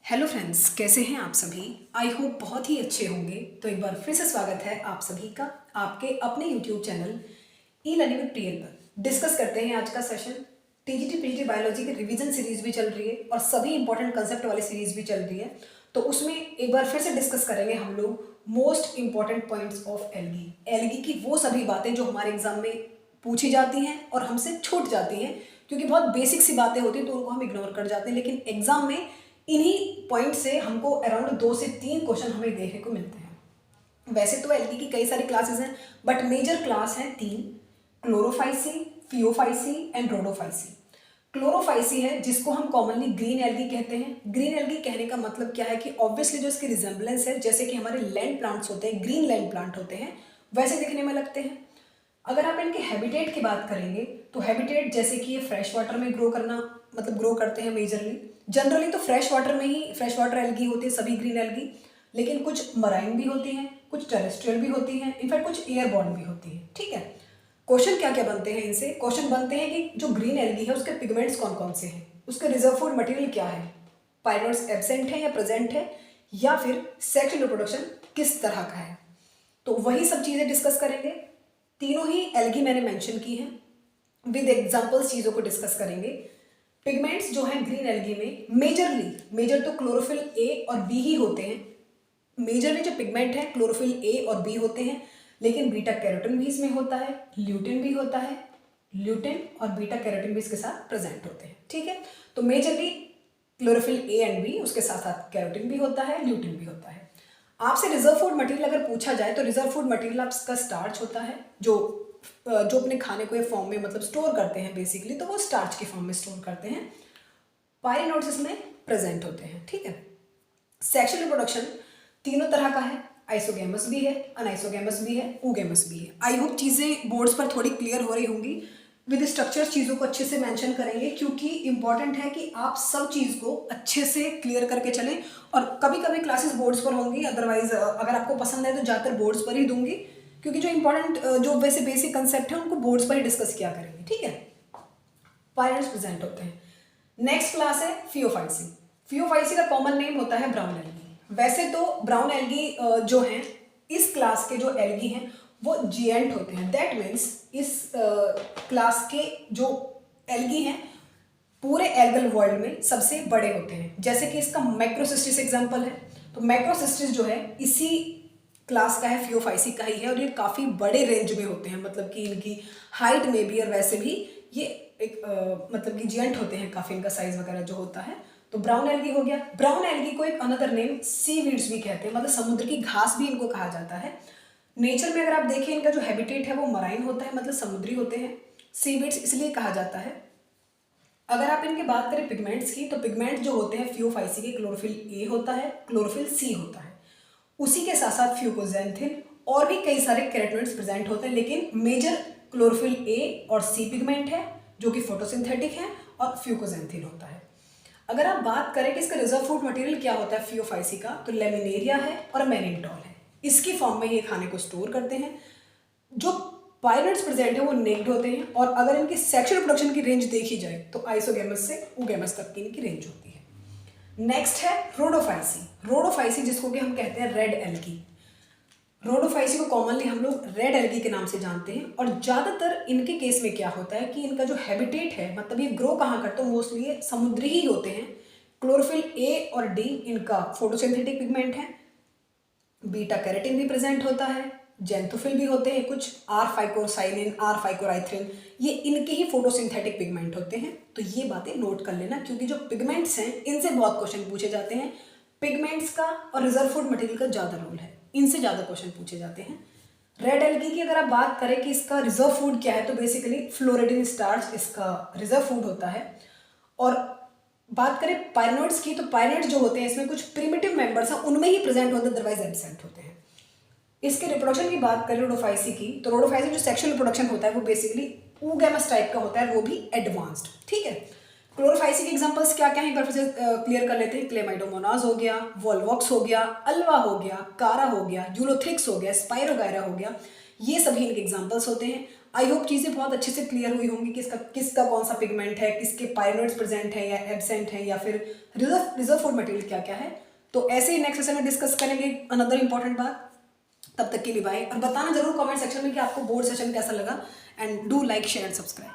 Hello friends, कैसे हैं आप सभी। आई होप बहुत ही अच्छे होंगे। तो एक बार फिर से स्वागत है आप सभी का आपके अपने YouTube channel e learning with Priyal पर। डिस्कस करते हैं आज का सेशन। टीजीटी पीजीटी बायोलॉजी की रिवीजन सीरीज भी चल रही है और सभी इंपॉर्टेंट कंसेप्ट वाली सीरीज भी चल रही है। तो उसमें एक बार फिर से डिस्कस करेंगे हम लोग most important points of algae. Algae की वो सभी बातें जो हमारे एग्जाम में पूछी जाती हैं और हमसे छूट जाती हैं, क्योंकि बहुत बेसिक सी बातें होती हैं तो उनको हम इग्नोर कर जाते हैं। लेकिन एग्जाम में इन्हीं पॉइंट से हमको अराउंड 2 से 3 क्वेश्चन हमें देखने को मिलते हैं। वैसे तो एल्गी की कई सारी क्लासेस हैं, बट मेजर क्लास हैं 3: Chlorophyceae, Phaeophyceae and Rhodophyceae. Chlorophyceae है जिसको हम कॉमनली ग्रीन एल्गी कहते हैं। ग्रीन एल्गी कहने का मतलब क्या है कि ऑब्वियसली जो इसकी रिजेंबलेंस है, जैसे कि हमारे लैंड प्लांट्स होते हैं, ग्रीन लैंड प्लांट होते हैं, वैसे दिखने में लगते हैं। अगर आप इनके हैबिटेट की बात करेंगे तो हैबिटेट जैसे कि ये फ्रेश वाटर में ग्रो करते हैं मेजरली। जनरली तो फ्रेश वाटर में ही फ्रेश वाटर एल्गी होती है सभी ग्रीन एल्गी, लेकिन कुछ मराइन भी होती हैं, कुछ टेरेस्ट्रियल भी होती हैं, इनफैक्ट कुछ एयरबॉर्न भी होती हैं। ठीक है, क्वेश्चन क्या क्या बनते हैं इनसे? क्वेश्चन बनते हैं कि जो ग्रीन एल्गी है उसके पिगमेंट्स कौन कौन से हैं, उसके रिजर्व फूड मटेरियल क्या है, पायनोड्स एब्सेंट है या प्रेजेंट है, या फिर सेक्सुअल रिप्रोडक्शन किस तरह का है। तो वही सब चीज़ें डिस्कस करेंगे। तीनों ही एल्गी मैंने मेंशन की हैं, विद एग्जांपल्स चीज़ों को डिस्कस करेंगे। पिगमेंट्स जो हैं ग्रीन एल्गी में मेजर तो क्लोरोफिल ए और बी ही होते हैं। मेजरली जो पिगमेंट है क्लोरोफिल ए और बी होते हैं, लेकिन बीटा कैरोटीन भी इसमें होता है, ल्यूटिन भी होता है। ल्यूटिन और बीटा कैरोटीन भी इसके साथ प्रेजेंट होते हैं। ठीक है, तो majorly chlorophyll A and B, उसके साथ साथ कैरोटीन भी होता है, ल्यूटिन भी होता है। आपसे रिजर्व फूड मटेरियल अगर पूछा जाए तो रिजर्व फूड मटेरियल आपका स्टार्च होता है, जो अपने खाने को फॉर्म में स्टोर करते हैं बेसिकली, तो वो स्टार्च के फॉर्म में स्टोर करते हैं। पायरिनोड्स इसमें प्रेजेंट होते हैं। ठीक है, सेक्सुअल रिप्रोडक्शन तीनों तरह का है, आइसोगेमस भी है, अनआइसोगेमस भी है, ओगेमस भी है। आई होप चीज़ें बोर्ड्स पर थोड़ी क्लियर हो रही होंगी। विद स्ट्रक्चर्स चीज़ों को अच्छे से मेंशन करेंगे, क्योंकि इंपॉर्टेंट है कि आप सब चीज़ को अच्छे से क्लियर करके चलें। और कभी कभी क्लासेस बोर्ड्स पर होंगी, अदरवाइज अगर आपको पसंद है तो ज़्यादातर बोर्ड्स पर ही दूंगी, क्योंकि जो इंपॉर्टेंट जो वैसे बेसिक कंसेप्ट है उनको बोर्ड्स पर ही डिस्कस किया करेंगे। ठीक है, पायरिनोड्स प्रेजेंट होते हैं। नेक्स्ट क्लास है फियोफाइसी। फियोफाइसी का कॉमन नेम होता है ब्राउन एल्गी। वैसे तो ब्राउन एल्गी जो हैं, इस क्लास के जो एल्गी हैं वो जिएंट होते हैं। दैट मीन्स इस क्लास के जो एल्गी हैं पूरे एल्गल वर्ल्ड में सबसे बड़े होते हैं। जैसे कि इसका मैक्रोसिस्टिस एग्जांपल है, तो मैक्रोसिस्टिस जो है इसी क्लास का है, फियोफाइसी का ही है, और ये काफ़ी बड़े रेंज में होते हैं, मतलब कि इनकी हाइट में भी और वैसे भी ये एक मतलब कि जिएंट होते हैं काफ़ी, इनका साइज वगैरह जो होता है। तो ब्राउन एल्गी हो गया। ब्राउन एल्गी को एक अनदर नेम सी वीड्स भी कहते हैं, मतलब समुद्र की घास भी इनको कहा जाता है। नेचर में अगर आप देखें इनका जो हैबिटेट है वो मराइन होता है, मतलब समुद्री होते हैं। सी वीड्स इसलिए कहा जाता है। अगर आप इनकी बात करें पिगमेंट्स की, तो पिगमेंट जो होते हैं फियोफाइसी के, क्लोरोफिल ए होता है, क्लोरोफिल सी होता है, उसी के साथ साथ फ्यूकोजेंथिन और भी कई सारे कैरोटीनॉइड्स प्रेजेंट होते हैं। लेकिन मेजर क्लोरोफिल ए और सी पिगमेंट है जो कि फोटोसिंथेटिक है, और फ्यूकोजेंथिन होता है। अगर आप बात करें कि इसका रिजर्व फूड मटेरियल क्या होता है फियोफाइसी का, तो लेमिनेरिया है और मैनिनटॉल है। इसकी फॉर्म में ये खाने को स्टोर करते हैं। जो पायरिनोड्स प्रेजेंट है वो नेक्ड होते हैं, और अगर इनकी सेक्सुअल रिप्रोडक्शन की रेंज देखी जाए तो आइसोगेमस से ओगेमस तक की इनकी रेंज होती है। नेक्स्ट है रोडोफाइसी। रोडोफाइसी जिसको कि हम कहते हैं रेड एल्गी। रोडोफाइसी को कॉमनली हम लोग रेड एल्गी के नाम से जानते हैं। और ज़्यादातर इनके केस में क्या होता है कि इनका जो हैबिटेट है, मतलब ये ग्रो कहाँ करते हैं, मोस्टली ये समुद्री ही होते हैं। क्लोरोफिल ए और डी इनका फोटोसिंथेटिक पिगमेंट है। बीटा कैरोटीन भी प्रेजेंट होता है, जेंथोफिल भी होते हैं कुछ, आर फाइकोसाइलिन, आर फाइकोराइथ्रिन, ये इनके ही फोटोसिंथेटिक पिगमेंट होते हैं। तो ये बातें नोट कर लेना, क्योंकि जो पिगमेंट्स हैं इनसे बहुत क्वेश्चन पूछे जाते हैं। पिगमेंट्स का और रिजर्व फूड मटेरियल का ज़्यादा रोल है, इनसे ज़्यादा क्वेश्चन पूछे जाते हैं। रेड एल्गी की अगर आप बात करें कि इसका रिजर्व फूड क्या है, तो बेसिकली फ्लोरिडिन स्टार्च इसका रिजर्व फूड होता है। और बात करें पायरिनोड्स की, तो पायरिनोड्स जो होते हैं इसमें कुछ प्रिमिटिव मेंबर्स हैं, उनमें ही प्रेजेंट होते हैं, अदरवाइज एब्सेंट होते हैं। इसके रिप्रोडक्शन की बात करें रोडोफाइसी की, तो रोडोफाइसी जो सेक्सुअल रिप्रोडक्शन होता है वो बेसिकली oogamous टाइप का होता है, वो भी एडवांस्ड। ठीक है, क्लोरोफाइसी के एग्जांपल्स क्या क्या हैं एक बार फिर से क्लियर कर लेते हैं। क्लेमाइडोमोनाज हो गया, वोल्वॉक्स हो गया, अल्वा हो गया, कारा हो गया, यूलोथ्रिक्स हो गया, स्पाइरोगायरा हो गया, ये सभी इनके एग्जांपल्स होते हैं। आई होप चीज़ें बहुत अच्छे से क्लियर हुई होंगी कि किसका कौन सा पिगमेंट है, किसके पायरिनोइड्स प्रेजेंट है या एब्सेंट है, या फिर रिजर्व फूड मटेरियल क्या क्या है। तो ऐसे ही नेक्स्ट सेशन में डिस्कस करेंगे अनदर इंपॉर्टेंट बात। तब तक के लिए बाय, और बताना जरूर कमेंट सेक्शन में कि आपको बोर्ड सेशन कैसा लगा, and do like share and subscribe.